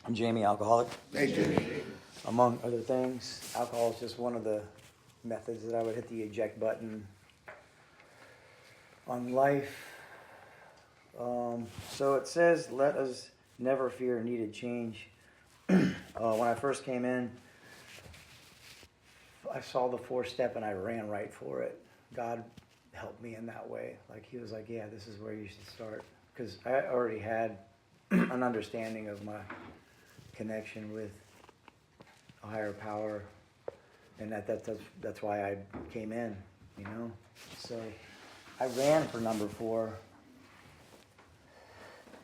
I'm Jamie, alcoholic. Hey, Jamie. Among other things, alcohol is just one of the methods that I would hit the eject button on life. So it says, let us never fear needed change. When I first came in, I saw the 4-step and I ran right for it. God helped me in that way. Like he was like, yeah, this is where you should start. Because I already had an understanding of my connection with a higher power, and that's why I came in, you know. So I ran for number 4,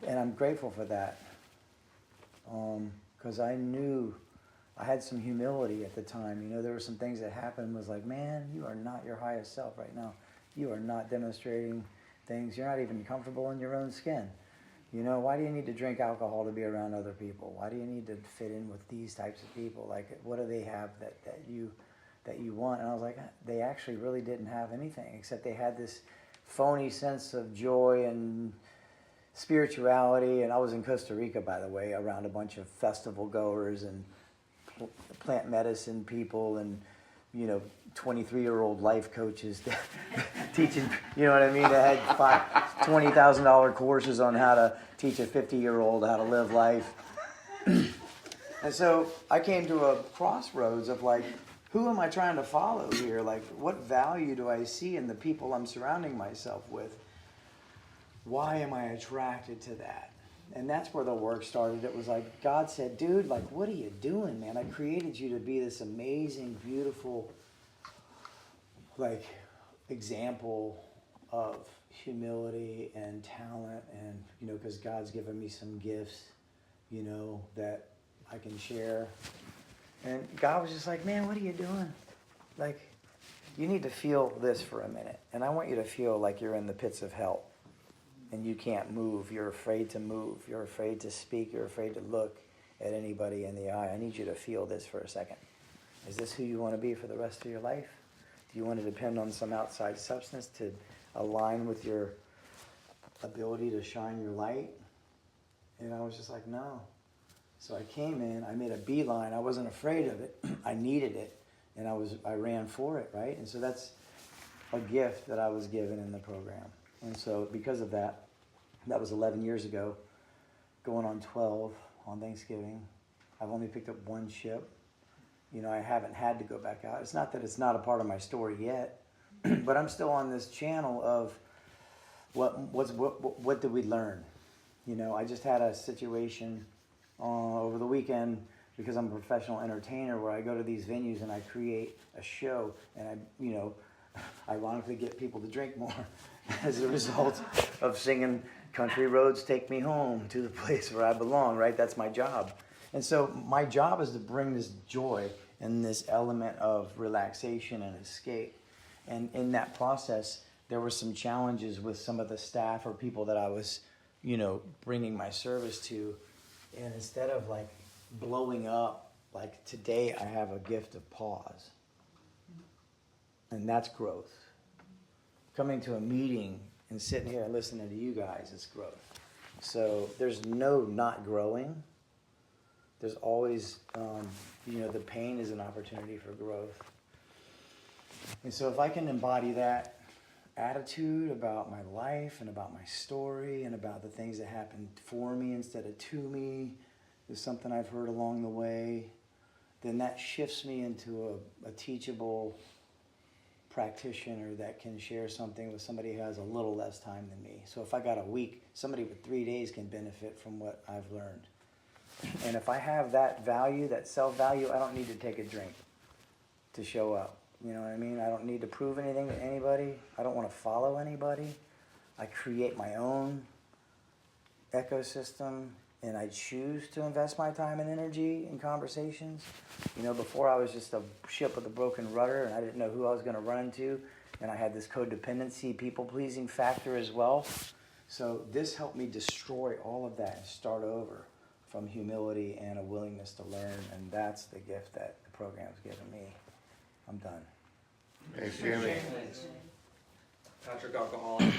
and I'm grateful for that, because I knew I had some humility at the time. You know, there were some things that happened. Was like, man, you are not your highest self right now. You are not demonstrating things. You're not even comfortable in your own skin. You know, why do you need to drink alcohol to be around other people? Why do you need to fit in with these types of people? Like, what do they have that you want? And I was like, they actually really didn't have anything, except they had this phony sense of joy and spirituality. And I was in Costa Rica, by the way, around a bunch of festival goers and plant medicine people and, you know, 23-year-old life coaches teaching, you know what I mean? They had $20,000 courses on how to teach a 50-year-old how to live life. And so I came to a crossroads of like, who am I trying to follow here? Like, what value do I see in the people I'm surrounding myself with? Why am I attracted to that? And that's where the work started. It was like, God said, dude, like, what are you doing, man? I created you to be this amazing, beautiful, like, example of humility and talent. And, you know, because God's given me some gifts, you know, that I can share. And God was just like, man, what are you doing? Like, you need to feel this for a minute. And I want you to feel like you're in the pits of hell. And you can't move. You're afraid to move. You're afraid to speak. You're afraid to look at anybody in the eye. I need you to feel this for a second. Is this who you want to be for the rest of your life? Do you want to depend on some outside substance to align with your ability to shine your light? And I was just like, no. So I came in. I made a beeline. I wasn't afraid of it. I needed it. And I ran for it, right? And so that's a gift that I was given in the program. And so because of that, that was 11 years ago, going on 12 on Thanksgiving. I've only picked up one ship. You know, I haven't had to go back out. It's not that it's not a part of my story yet, but I'm still on this channel of what did we learn? You know, I just had a situation over the weekend because I'm a professional entertainer where I go to these venues and I create a show and I, you know, ironically get people to drink more as a result of singing Country Roads Take Me Home to the place where I belong, right? That's my job. And so my job is to bring this joy and this element of relaxation and escape. And in that process, there were some challenges with some of the staff or people that I was, you know, bringing my service to. And instead of like blowing up, like today I have a gift of pause. And that's growth. Coming to a meeting and sitting here and listening to you guys is growth. So there's no not growing. There's always, you know, the pain is an opportunity for growth. And so if I can embody that attitude about my life and about my story and about the things that happened for me instead of to me, is something I've heard along the way, then that shifts me into a teachable practitioner that can share something with somebody who has a little less time than me. So if I got a week, somebody with 3 days can benefit from what I've learned. And if I have that value, that self-value, I don't need to take a drink to show up. You know what I mean? I don't need to prove anything to anybody. I don't want to follow anybody. I create my own ecosystem, and I choose to invest my time and energy in conversations. You know, before I was just a ship with a broken rudder, and I didn't know who I was going to run into, and I had this codependency, people-pleasing factor as well. So this helped me destroy all of that and start over from humility and a willingness to learn, and that's the gift that the program's given me. I'm done. Thanks, Jimmy. Patrick, alcoholic.